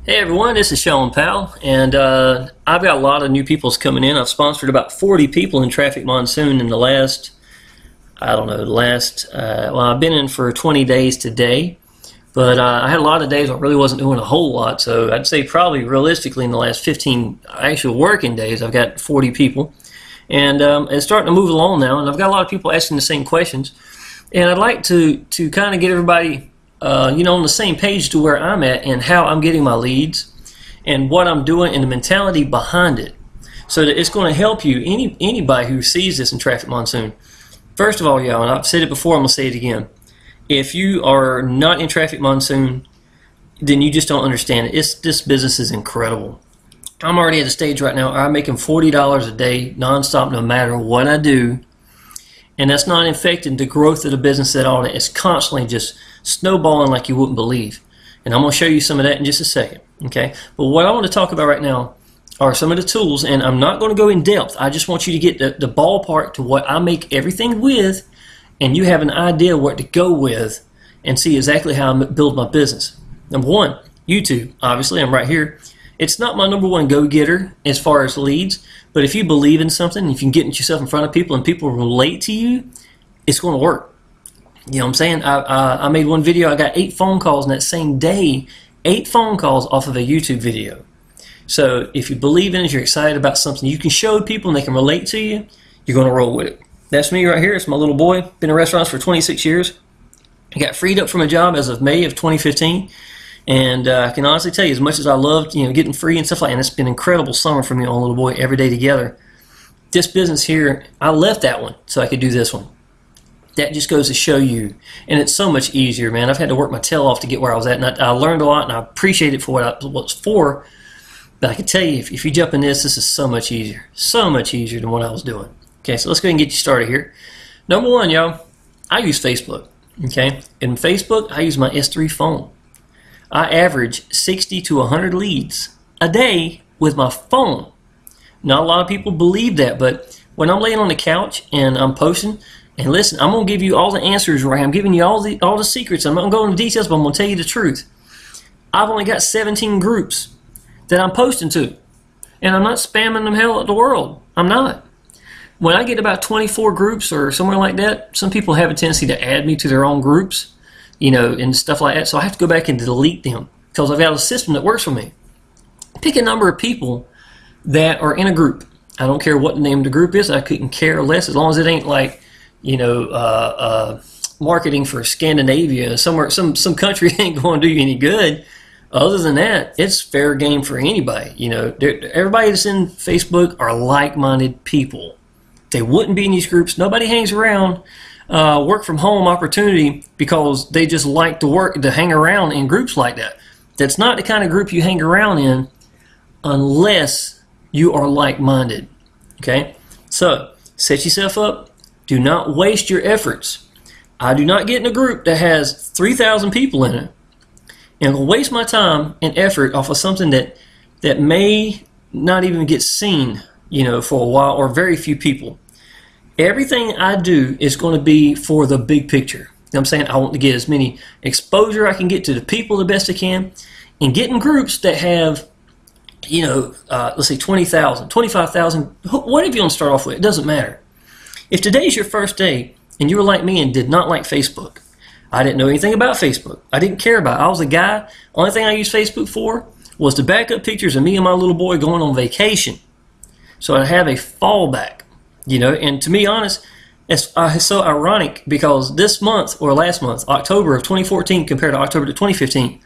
Hey everyone, this is Shawn Powell, and I've got a lot of new people's coming in. I've sponsored about 40 people in Traffic Monsoon in the last, well, I've been in for 20 days today, but I had a lot of days where I really wasn't doing a whole lot, so I'd say probably realistically in the last 15 actual working days, I've got 40 people, and it's starting to move along now, and I've got a lot of people asking the same questions, and I'd like to kind of get everybody on the same page to where I'm at and how I'm getting my leads and what I'm doing and the mentality behind it, so that it's going to help you, anybody who sees this in Traffic Monsoon. First of all, y'all, and I've said it before, I'm going to say it again. If you are not in Traffic Monsoon, then you just don't understand it. This business is incredible. I'm already at a stage right now where I'm making $40 a day nonstop no matter what I do. And that's not affecting the growth of the business at all. It's constantly just snowballing like you wouldn't believe. And I'm going to show you some of that in just a second. Okay? But what I want to talk about right now are some of the tools, and I'm not going to go in depth. I just want you to get the ballpark to what I make everything with, and you have an idea what to go with and see exactly how I build my business. Number one, YouTube. Obviously, I'm right here. It's not my number one go-getter as far as leads, but if you believe in something, if you can get yourself in front of people and people relate to you, it's going to work. You know what I'm saying? I made one video, I got 8 phone calls in that same day, 8 phone calls off of a YouTube video. So if you believe in it, you're excited about something, you can show people and they can relate to you, you're going to roll with it. That's me right here. It's my little boy. Been in restaurants for 26 years. I got freed up from a job as of May of 2015. And I can honestly tell you, as much as I loved, getting free and stuff like that, and it's been an incredible summer for me and my little boy every day together. This business here, I left that one so I could do this one. That just goes to show you, and it's so much easier, man. I've had to work my tail off to get where I was at, and I learned a lot, and I appreciate it for what it's for. But I can tell you, if you jump in this is so much easier than what I was doing. Okay, so let's go ahead and get you started here. Number one, y'all, I use Facebook. Okay, in Facebook, I use my S3 phone. I average 60 to 100 leads a day with my phone. Not a lot of people believe that, but when I'm laying on the couch and I'm posting, and listen, I'm going to give you all the answers right. I'm giving you all the secrets. I'm not going to go into details, but I'm going to tell you the truth. I've only got 17 groups that I'm posting to, and I'm not spamming them hell at the world. I'm not. When I get about 24 groups or somewhere like that, some people have a tendency to add me to their own groups, and stuff like that. So I have to go back and delete them because I've got a system that works for me. Pick a number of people that are in a group. I don't care what the name of the group is. I couldn't care less as long as it ain't like, marketing for Scandinavia, somewhere, some country ain't going to do you any good. Other than that, it's fair game for anybody. Everybody that's in Facebook are like-minded people. They wouldn't be in these groups. Nobody hangs around work from home opportunity because they just like to hang around in groups like that. That's not the kind of group you hang around in unless you are like-minded. Okay, so set yourself up. Do not waste your efforts. I do not get in a group that has 3,000 people in it and will waste my time and effort off of something that may not even get seen for a while, or very few people. Everything I do is going to be for the big picture. You know what I'm saying? I want to get as many exposure I can get to the people the best I can, and get in groups that have, let's say 20,000, 25,000, whatever you want to start off with. It doesn't matter. If today's your first day and you were like me and did not like Facebook, I didn't know anything about Facebook. I didn't care about it. I was a guy, only thing I used Facebook for was to back up pictures of me and my little boy going on vacation. So I'd have a fallback. And to be honest, it's so ironic because this month, or last month, October of 2014 compared to October to 2015,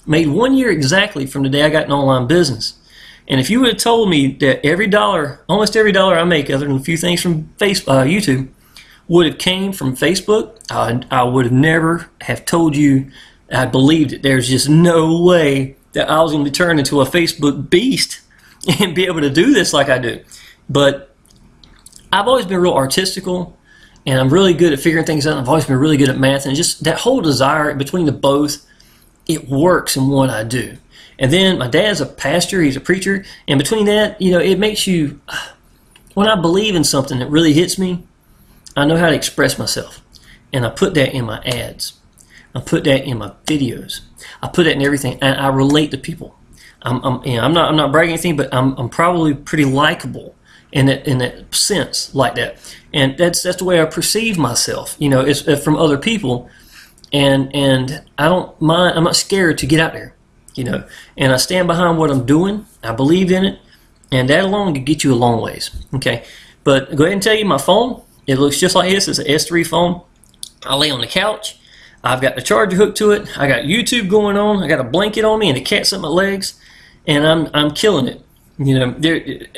made 1 year exactly from the day I got an online business. And if you would have told me that almost every dollar I make, other than a few things from YouTube, would have came from Facebook, I would have never have told you I believed it. There's just no way that I was going to be turned into a Facebook beast and be able to do this like I do. But I've always been real artistical, and I'm really good at figuring things out. I've always been really good at math, and just that whole desire between the both, it works in what I do. And then my dad's a pastor, he's a preacher, and between that, it makes you, when I believe in something that really hits me, I know how to express myself. And I put that in my ads. I put that in my videos. I put that in everything, and I relate to people. I'm not bragging anything, but I'm probably pretty likable in that sense, like that. And that's the way I perceive myself. You know, it's from other people, and I don't mind. I'm not scared to get out there. You know, and I stand behind what I'm doing. I believe in it, and that alone can get you a long ways. Okay, but go ahead and tell you my phone. It looks just like this. It's an S3 phone. I lay on the couch. I've got the charger hooked to it. I got YouTube going on. I got a blanket on me and the cat's up my legs, and I'm killing it. You know,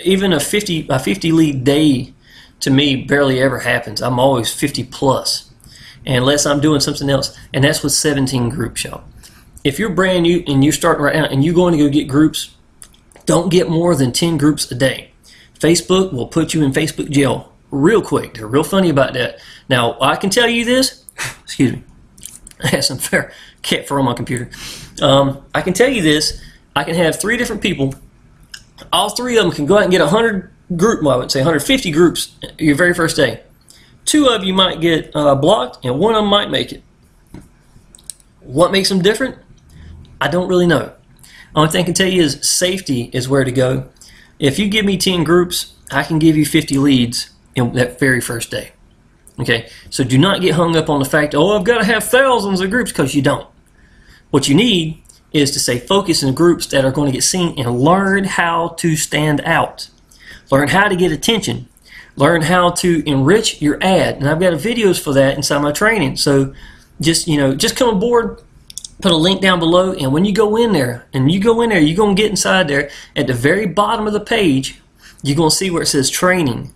even a 50 lead day to me barely ever happens. I'm always 50 plus, unless I'm doing something else, and that's with 17 groups, y'all. If you're brand new and you're starting right now and you're going to go get groups, don't get more than 10 groups a day. Facebook will put you in Facebook jail real quick. They're real funny about that. Now, I can tell you this. Excuse me. I had some cat fur on my computer. I can tell you this. I can have 3 different people. All 3 of them can go out and get 100 group. Well, I would say 150 groups your very first day. 2 of you might get blocked, and 1 of them might make it. What makes them different? I don't really know. Only thing I can tell you is safety is where to go. If you give me 10 groups, I can give you 50 leads in that very first day. Okay, so do not get hung up on the fact, oh, I've got to have thousands of groups, because you don't. What you need is to stay focused in groups that are going to get seen and learn how to stand out. Learn how to get attention. Learn how to enrich your ad. And I've got videos for that inside my training. So just come aboard. Put a link down below, and when you go in there, you're going to get inside there. At the very bottom of the page, you're going to see where it says training,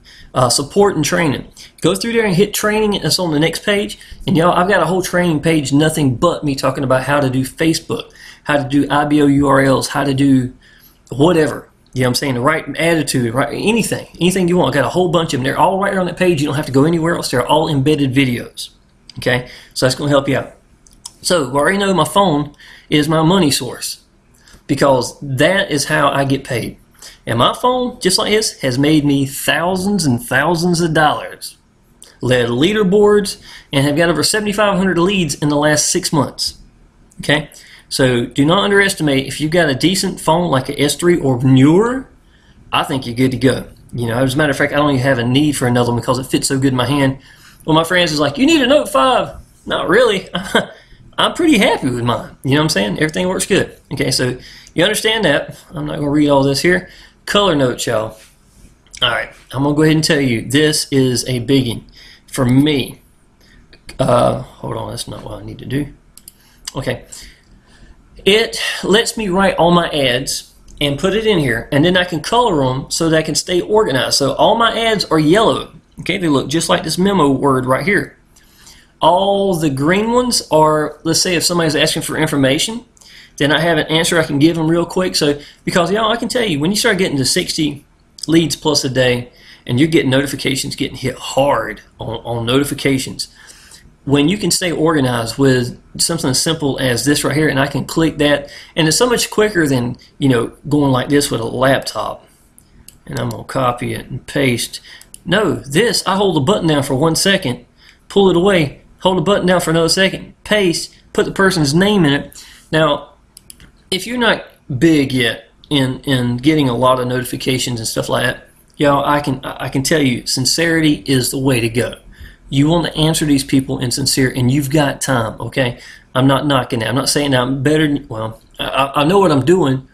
support and training. Go through there and hit training. It's on the next page. And y'all, I've got a whole training page, nothing but me talking about how to do Facebook, how to do IBO URLs, how to do whatever. You know what I'm saying? The right attitude, right? Anything you want. I've got a whole bunch of them. They're all right there on that page. You don't have to go anywhere else. They're all embedded videos. Okay? So that's going to help you out. So, I already know my phone is my money source, because that is how I get paid. And my phone, just like this, has made me thousands and thousands of dollars. Led leaderboards, and have got over 7,500 leads in the last 6 months. Okay? So, do not underestimate, if you've got a decent phone like an S3 or newer, I think you're good to go. You know, as a matter of fact, I don't even have a need for another one because it fits so good in my hand. One of my friends is like, you need a Note 5. Not really. I'm pretty happy with mine. You know what I'm saying? Everything works good. Okay, so you understand that. I'm not going to read all this here. Color notes, y'all. All right, I'm going to go ahead and tell you, this is a biggie for me. Hold on, that's not what I need to do. Okay. It lets me write all my ads and put it in here, and then I can color them so that I can stay organized. So all my ads are yellow. Okay, they look just like this memo word right here. All the green ones are, let's say if somebody's asking for information, then I have an answer I can give them real quick. So, because y'all, I can tell you, when you start getting to 60 leads plus a day, and you're getting notifications, getting hit hard on notifications, when you can stay organized with something as simple as this right here, and I can click that, and it's so much quicker than, you know, going like this with a laptop. And I'm going to copy it and paste. No, this, I hold the button down for 1 second, pull it away, hold the button down for another second, paste, put the person's name in it. Now, if you're not big yet in getting a lot of notifications and stuff like that, y'all, I can tell you, sincerity is the way to go. You want to answer these people in sincere, and you've got time, okay? I'm not knocking that. I'm not saying that I'm better. Well, I know what I'm doing,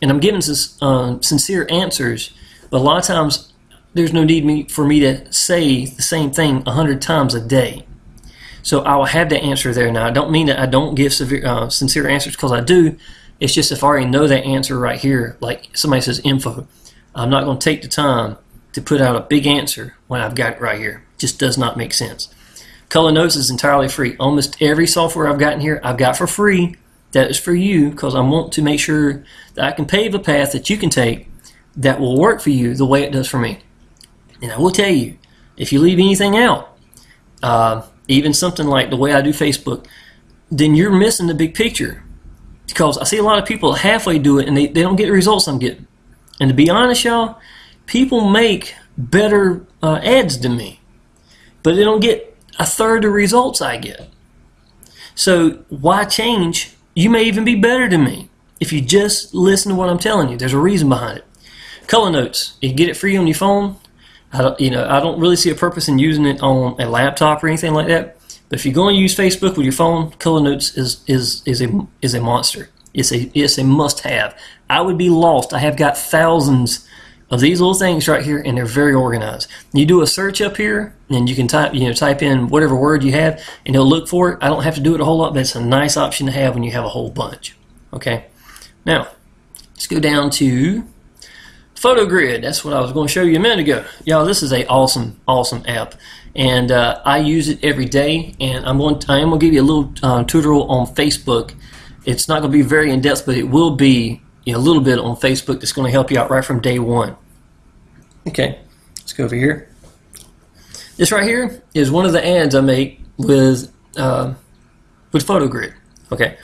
and I'm giving sincere answers, but a lot of times there's no need for me to say the same thing 100 times a day. So I will have that answer there. Now, I don't mean that I don't give sincere answers, because I do. It's just if I already know that answer right here, like somebody says info, I'm not going to take the time to put out a big answer when I've got it right here. It just does not make sense. Color Notes is entirely free. Almost every software I've got in here, I've got for free. That is for you, because I want to make sure that I can pave a path that you can take that will work for you the way it does for me. And I will tell you, if you leave anything out, even something like the way I do Facebook, then you're missing the big picture. Because I see a lot of people halfway do it and they don't get the results I'm getting. And to be honest, y'all, people make better ads than me, but they don't get a third the results I get. So why change? You may even be better than me. if you just listen to what I'm telling you. There's a reason behind it. Color notes, you can get it free on your phone. I don't really see a purpose in using it on a laptop or anything like that. But if you're going to use Facebook with your phone, color notes is a monster. It's a must-have. I would be lost. I have got thousands of these little things right here, and they're very organized. You do a search up here, and you can type in whatever word you have, and it'll look for it. I don't have to do it a whole lot, but it's a nice option to have when you have a whole bunch. Okay, now let's go down to PhotoGrid. That's what I was going to show you a minute ago. Y'all, this is a awesome app, and I use it every day. And I am going to give you a little tutorial on Facebook. It's not going to be very in depth, but it will be a little bit on Facebook that's going to help you out right from day one. Okay, let's go over here. This right here is one of the ads I make with PhotoGrid. Okay,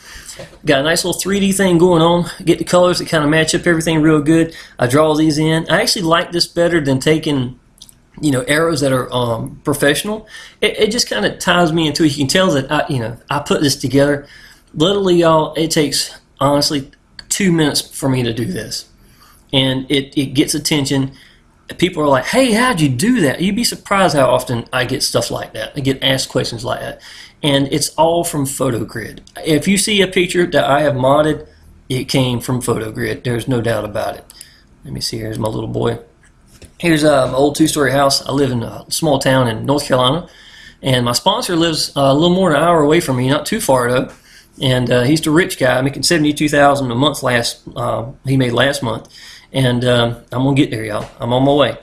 got a nice little 3D thing going on. Get the colors that kind of match up everything real good. I draw these in. I actually like this better than taking arrows that are professional. It just kind of ties me into it. You can tell that I put this together. Literally, y'all, it takes honestly 2 minutes for me to do this, and it gets attention. People are like, hey, how'd you do that? You'd be surprised how often I get stuff like that. I get asked questions like that. And it's all from PhotoGrid. If you see a picture that I have modded, it came from PhotoGrid. There's no doubt about it. Let me see. Here's my little boy. Here's my old two-story house. I live in a small town in North Carolina. And my sponsor lives a little more than an hour away from me, not too far though. And he's the rich guy, making $72,000 a month he made last month. And I'm going to get there, y'all. I'm on my way.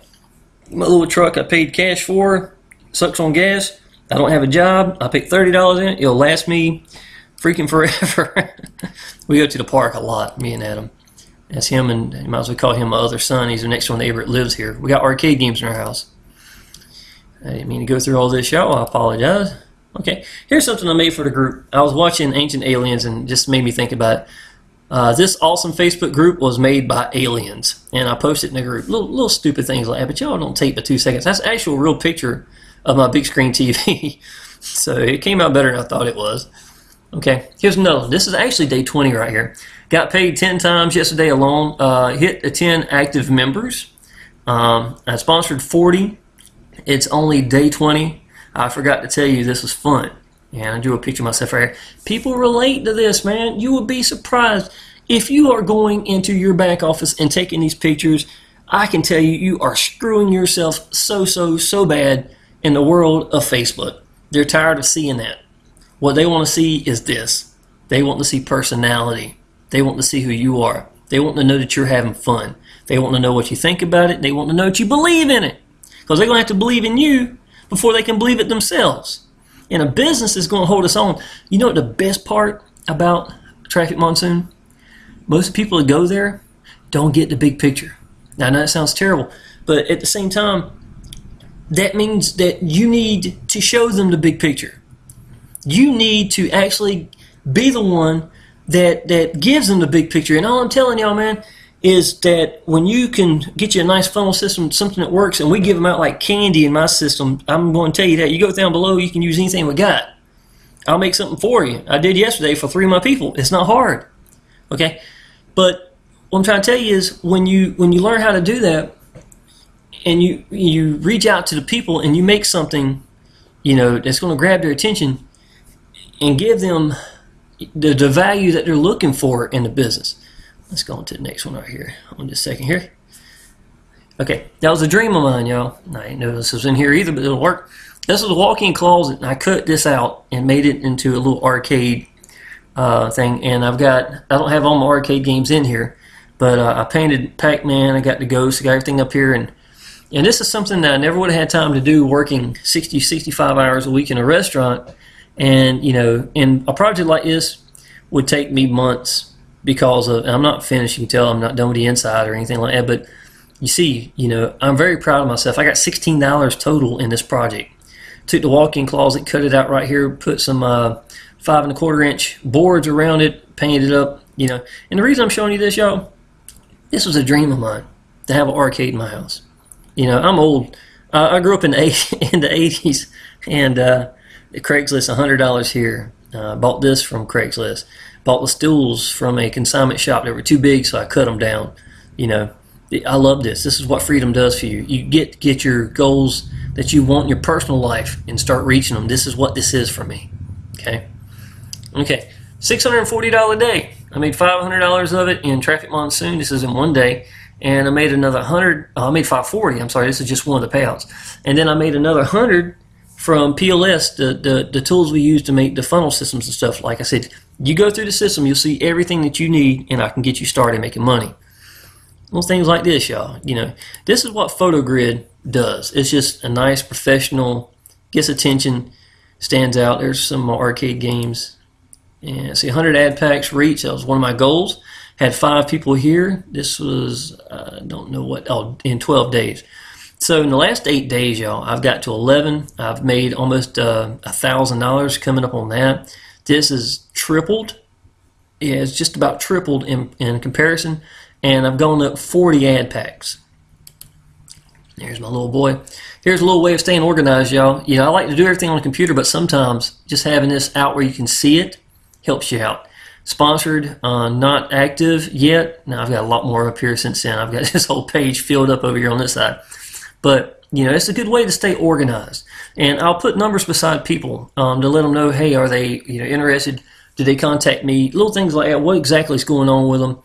My little truck I paid cash for, sucks on gas. I don't have a job. I paid $30 in it. It'll last me freaking forever. We go to the park a lot, me and Adam. That's him, and you might as well call him my other son. He's the next door neighbor that lives here. We got arcade games in our house. I didn't mean to go through all this, y'all. I apologize. Okay, here's something I made for the group. I was watching Ancient Aliens and just made me think about it. This awesome Facebook group was made by aliens, and I posted in the group. Little stupid things like that, but y'all don't take but 2 seconds. That's actual real picture of my big screen TV. So it came out better than I thought it was. Okay, here's another one. This is actually day 20 right here. Got paid 10 times yesterday alone. Hit the 10 active members. I sponsored 40. It's only day 20. I forgot to tell you this was fun. And I drew a picture of myself right here. People relate to this, man. You would be surprised. If you are going into your back office and taking these pictures, I can tell you, you are screwing yourself so bad in the world of Facebook. They're tired of seeing that. What they want to see is this. They want to see personality. They want to see who you are. They want to know that you're having fun. They want to know what you think about it. They want to know that you believe in it. Because they're going to have to believe in you before they can believe it themselves. And a business is going to hold us on. You know what the best part about Traffic Monsoon? Most people that go there don't get the big picture. Now, I know that sounds terrible, but at the same time, that means that you need to show them the big picture. You need to actually be the one that gives them the big picture. And all I'm telling y'all, man, is that when you can get you a nice funnel system, something that works, and we give them out like candy in my system, I'm going to tell you that. You go down below, you can use anything we got. I'll make something for you. I did yesterday for 3 of my people. It's not hard. Okay? But what I'm trying to tell you is when you learn how to do that, and you reach out to the people and you make something, that's going to grab their attention and give them the value that they're looking for in the business. Let's go on to the next one right here. Hold on just a second here. Okay, that was a dream of mine, y'all. I didn't know this was in here either, but it'll work. This is a walk-in closet, and I cut this out and made it into a little arcade thing. And I don't have all my arcade games in here, but I painted Pac-Man. I got the Ghost. I got everything up here, and this is something that I never would have had time to do, working 60, 65 hours a week in a restaurant. And and a project like this would take me months. Because of, and I'm not finished, you can tell I'm not done with the inside or anything like that, but you see, I'm very proud of myself. I got $16 total in this project. Took the walk-in closet, cut it out right here, put some 5 1/4 inch boards around it, painted it up, And the reason I'm showing you this, y'all, this was a dream of mine, to have an arcade in my house. I'm old. I grew up in the 80s, and Craigslist, $100 here. Bought this from Craigslist. Bought the stools from a consignment shop that were too big, so I cut them down. You know, I love this. This is what freedom does for you. You get your goals that you want in your personal life and start reaching them. This is what this is for me. Okay. Okay. $640 day. I made $500 of it in Traffic Monsoon. This is in one day. And I made another 100. I made 540. I'm sorry. This is just one of the payouts. And then I made another 100 from PLS, the tools we use to make the funnel systems and stuff. Like I said, you go through the system, you'll see everything that you need, and I can get you started making money. Little things like this, y'all. You know, this is what PhotoGrid does. It's just a nice, professional, gets attention, stands out. There's some arcade games. And see, 100 ad packs reach. That was one of my goals. Had 5 people here. This was, I don't know what, in 12 days. So in the last 8 days, y'all, I've got to 11. I've made almost $1,000 coming up on that. This is tripled. Yeah, it's just about tripled in comparison. And I've gone up 40 ad packs. There's my little boy. Here's a little way of staying organized, y'all. You know, I like to do everything on the computer, but sometimes just having this out where you can see it helps you out. Sponsored, not active yet. Now I've got a lot more up here since then. I've got this whole page filled up over here on this side. But, you know, it's a good way to stay organized. And I'll put numbers beside people to let them know, hey, are they, you know, interested? Do they contact me? Little things like that. What exactly is going on with them?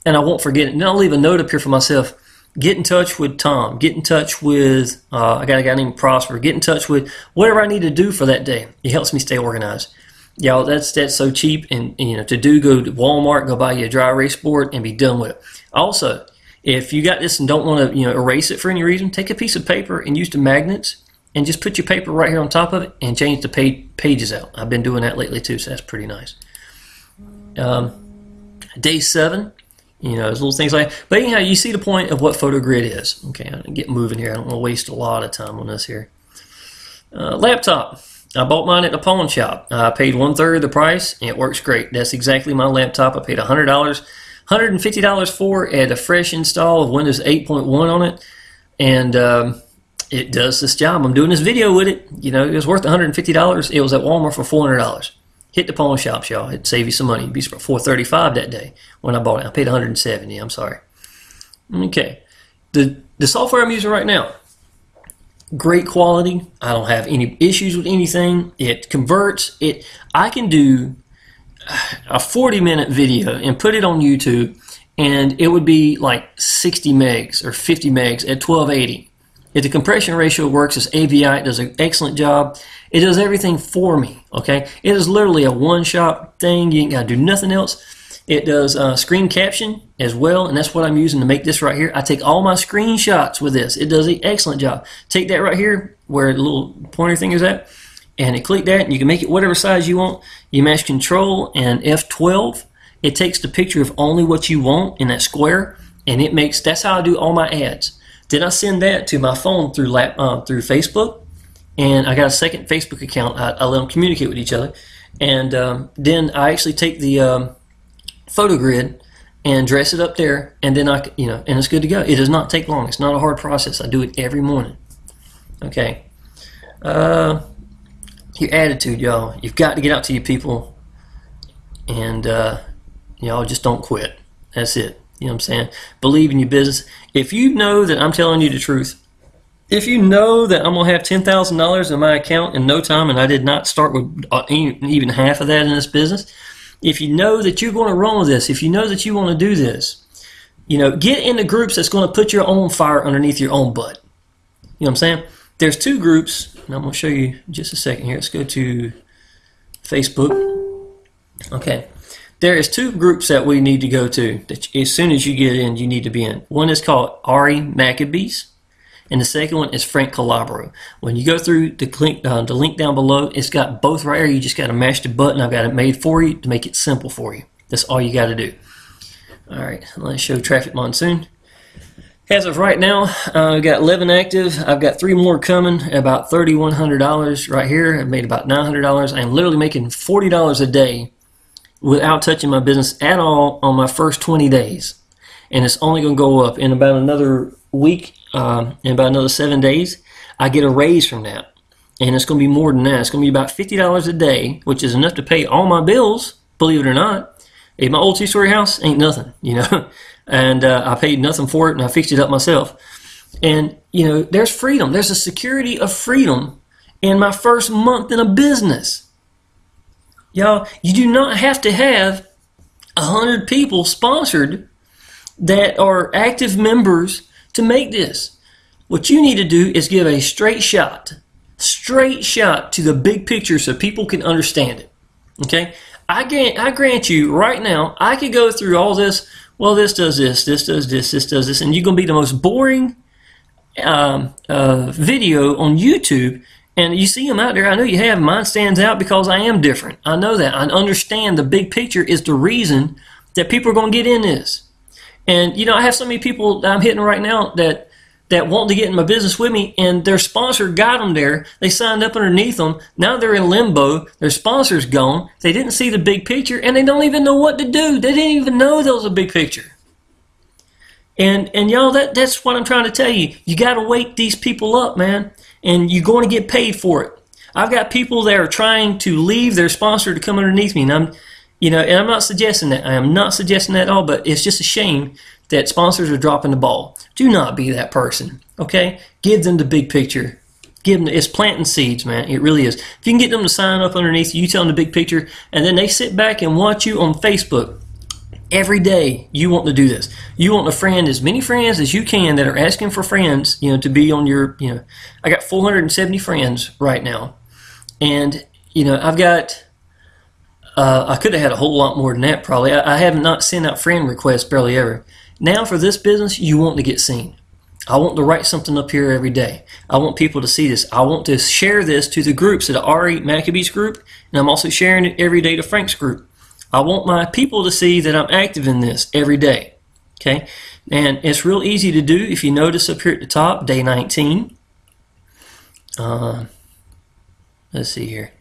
And I won't forget it. And then I'll leave a note up here for myself. Get in touch with Tom. Get in touch with, I got a guy named Prosper. Get in touch with whatever I need to do for that day. It helps me stay organized. Y'all, that's so cheap. And, you know, to do, go to Walmart, go buy you a dry erase board and be done with it. Also, if you got this and don't want to, you know, erase it for any reason, take a piece of paper and use the magnets and just put your paper right here on top of it and change the pages out. I've been doing that lately too, so that's pretty nice. Day 7. You know, there's little things like that. But anyhow, you see the point of what PhotoGrid is. Okay, I'm going to get moving here. I don't want to waste a lot of time on this here. Laptop. I bought mine at the pawn shop. I paid 1/3 the price, and it works great. That's exactly my laptop. I paid $100, $150 for at a fresh install of Windows 8.1 on it. And it does this job. I'm doing this video with it. You know, it was worth $150. It was at Walmart for $400. Hit the pawn shops, y'all. It'd save you some money. It'd be for $435 that day when I bought it. I paid $170. I'm sorry. Okay. The software I'm using right now, great quality. I don't have any issues with anything. It converts. I can do a 40-minute video and put it on YouTube, and it would be like 60 megs or 50 megs at 1280. If the compression ratio works as AVI, it does an excellent job. It does everything for me, okay? It is literally a one-shot thing. You ain't got to do nothing else. It does screen caption as well, and that's what I'm using to make this right here. I take all my screenshots with this. It does an excellent job. Take that right here where the little pointer thing is at, and you click that, and you can make it whatever size you want. You mash Control and F12. It takes the picture of only what you want in that square, and it makes, that's how I do all my ads. Then I send that to my phone through Facebook, and I got a second Facebook account. I let them communicate with each other, and then I actually take the PhotoGrid and dress it up there, and then and it's good to go. It does not take long. It's not a hard process. I do it every morning. Okay. Your attitude, y'all. You've got to get out to your people, and y'all just don't quit. That's it. You know what I'm saying? Believe in your business. If you know that I'm telling you the truth, if you know that I'm going to have $10,000 in my account in no time, and I did not start with even half of that in this business, if you know that you're going to run with this, if you know that you want to do this, you know, get in the groups that's going to put your own fire underneath your own butt. You know what I'm saying? There's 2 groups, and I'm going to show you in just a second here. Let's go to Facebook. Okay. There is 2 groups that we need to go to that as soon as you get in, you need to be in. One is called Ari Maccabees, and the second one is Frank Calabro. When you go through the link down below, it's got both right here. You just got to mash the button. I've got it made for you to make it simple for you. That's all you got to do. All right, let's show Traffic Monsoon. As of right now, I've got 11 active. I've got 3 more coming, about $3,100 right here. I've made about $900. I'm literally making $40 a day without touching my business at all on my first 20 days. And it's only going to go up in about another week, in about another 7 days. I get a raise from that. And it's going to be more than that. It's going to be about $50 a day, which is enough to pay all my bills, believe it or not. Hey, my old two-story house ain't nothing, and I paid nothing for it, and I fixed it up myself. And, there's freedom. There's a security of freedom in my first month in a business. Y'all, you do not have to have 100 people sponsored that are active members to make this. What you need to do is give a straight shot to the big picture so people can understand it. Okay? I grant you right now, I could go through all this. Well, this does this, this does this, this does this, and you're going to be the most boring video on YouTube. And you see them out there. I know you have. Mine stands out because I am different. I know that. I understand the big picture is the reason that people are going to get in this. And, I have so many people that I'm hitting right now that want to get in my business with me, and their sponsor got them there. They signed up underneath them. Now they're in limbo. Their sponsor's gone. They didn't see the big picture, and they don't even know what to do. They didn't even know there was a big picture. And y'all, that's what I'm trying to tell you. You got to wake these people up, man, and you're going to get paid for it. I've got people that are trying to leave their sponsor to come underneath me, and I'm not suggesting that. I am not suggesting that at all, but it's just a shame that sponsors are dropping the ball. Do not be that person, okay? Give them the big picture. It's planting seeds, man. It really is. If you can get them to sign up underneath you, tell them the big picture, and then they sit back and watch you on Facebook every day. You want to do this. You want to friend as many friends as you can that are asking for friends, to be on your, I got 470 friends right now. And, I've got, I could have had a whole lot more than that probably. I have not sent out friend requests barely ever. Now for this business, you want to get seen. I want to write something up here every day. I want people to see this. I want to share this to the groups, to the Ari Maccabees group, and I'm also sharing it every day to Frank's group. I want my people to see that I'm active in this every day. Okay? And it's real easy to do. If you notice up here at the top, day 19. Let's see here.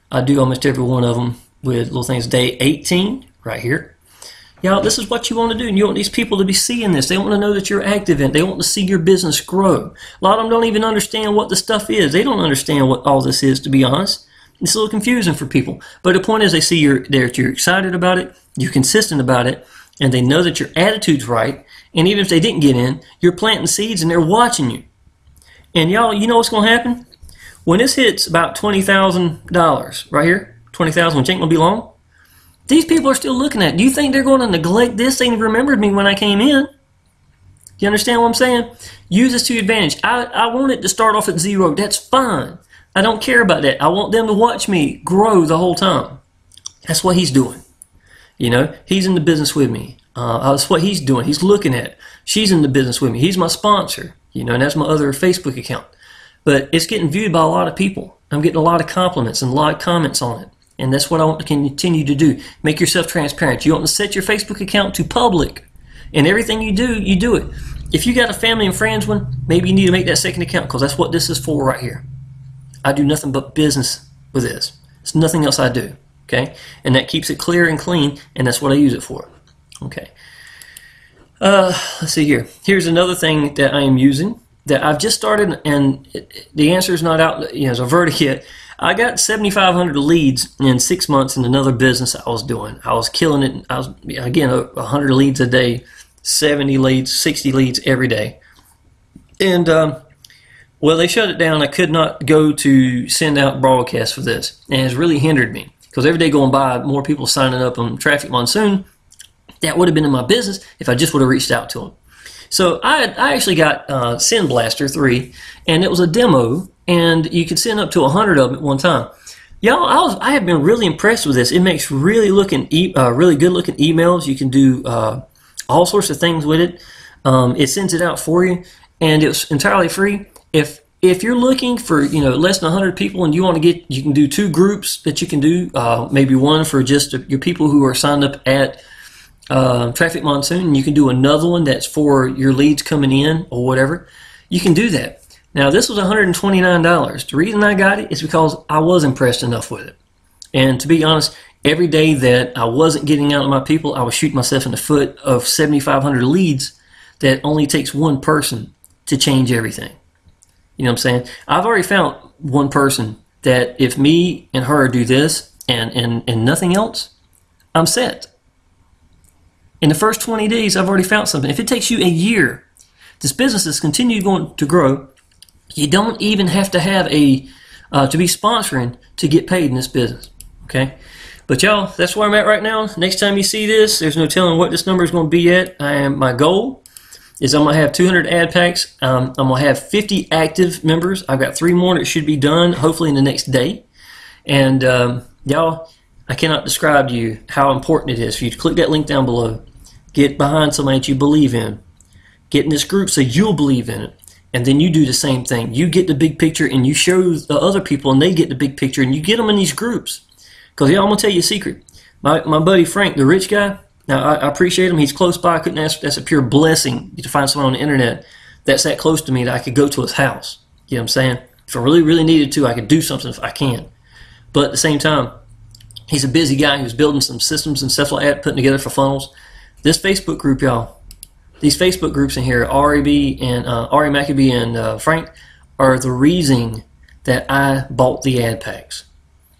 I do almost every one of them with little things. Day 18, right here. Y'all, this is what you want to do, and you want these people to be seeing this. They want to know that you're active in it. They want to see your business grow. A lot of them don't even understand what the stuff is. They don't understand what all this is, to be honest. It's a little confusing for people. But the point is they see that you're excited about it, you're consistent about it, and they know that your attitude's right. And even if they didn't get in, you're planting seeds and they're watching you. And y'all, you know what's going to happen? When this hits about $20,000 right here, 20,000, which ain't going to be long, these people are still looking at it. Do you think they're going to neglect this? They remembered me when I came in. You understand what I'm saying? Use this to your advantage. I want it to start off at 0. That's fine. I don't care about that. I want them to watch me grow the whole time. That's what he's doing. He's in the business with me. That's what he's doing. He's looking at it. She's in the business with me. He's my sponsor. And that's my other Facebook account. But it's getting viewed by a lot of people. I'm getting a lot of compliments and a lot of comments on it. And that's what I want to continue to do. Make yourself transparent. You want to set your Facebook account to public. And everything you do it. If you got a family and friends one, maybe you need to make that second account, because that's what this is for right here. I do nothing but business with this. It's nothing else I do. Okay? And that keeps it clear and clean, and that's what I use it for. Okay. Let's see here. Here's another thing that I am using that I've just started, and the answer is not out as a verdict yet. I got 7,500 leads in 6 months in another business I was doing. I was killing it. I was, again, 100 leads a day, 70 leads, 60 leads every day. And, well, they shut it down. I could not go to send out broadcasts for this. And it's really hindered me. Because every day going by, more people signing up on Traffic Monsoon. That would have been in my business if I just would have reached out to them. So I actually got Send Blaster 3, and it was a demo, and you could send up to 100 of them at one time. Y'all, I have been really impressed with this. It makes really good looking emails. You can do all sorts of things with it. It sends it out for you, and it's entirely free. If you're looking for less than 100 people and you want to get, you can do 2 groups that you can do. Maybe one for just your people who are signed up at Traffic Monsoon, and you can do another one that's for your leads coming in or whatever. You can do that. Now, this was $129. The reason I got it is because I was impressed enough with it. And to be honest, every day that I wasn't getting out of my people, I was shooting myself in the foot of 7,500 leads that only takes one person to change everything. You know what I'm saying? I've already found one person that if me and her do this and nothing else, I'm set. In the first 20 days, I've already found something. If it takes you a year, this business is continuing going to grow. You don't even have to have to be sponsoring to get paid in this business. Okay, but y'all, that's where I'm at right now. Next time you see this, there's no telling what this number is going to be at. My goal is I'm going to have 200 ad packs. I'm going to have 50 active members. I've got 3 more that should be done hopefully in the next day. And y'all, I cannot describe to you how important it is for you to click that link down below, get behind somebody that you believe in, get in this group so you'll believe in it, and then you do the same thing. You get the big picture and you show the other people and they get the big picture, and you get them in these groups. Because y'all, I'm going to tell you a secret. My buddy Frank, the rich guy, now I appreciate him. He's close by. I couldn't ask. That's a pure blessing to find someone on the internet that's that close to me that I could go to his house. You know what I'm saying? If I really, really needed to, I could do something if I can. But at the same time, he's a busy guy who's building some systems and stuff like that, putting together for funnels. This Facebook group, y'all, these Facebook groups in here, Ari Maccabee and Frank, are the reason that I bought the ad packs.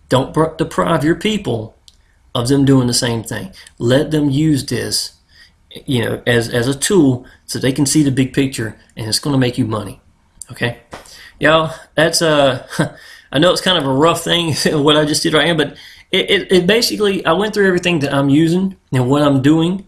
Don't deprive your people of them doing the same thing. Let them use this, you know, as a tool so they can see the big picture, and it's going to make you money. Okay, y'all, that's I know it's kind of a rough thing what I just did right now, but it basically, I went through everything that I'm using and what I'm doing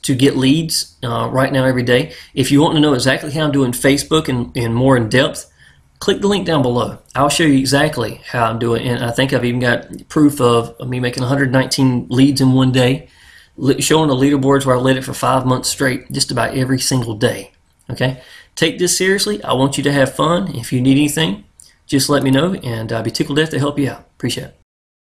to get leads right now every day. If you want to know exactly how I'm doing Facebook and more in depth, click the link down below. I'll show you exactly how I'm doing, and I think I've even got proof of me making 119 leads in one day, showing the leaderboards where I led it for 5 months straight, just about every single day. Okay, take this seriously. I want you to have fun. If you need anything, just let me know, and I'll be tickled to death to help you out. Appreciate it.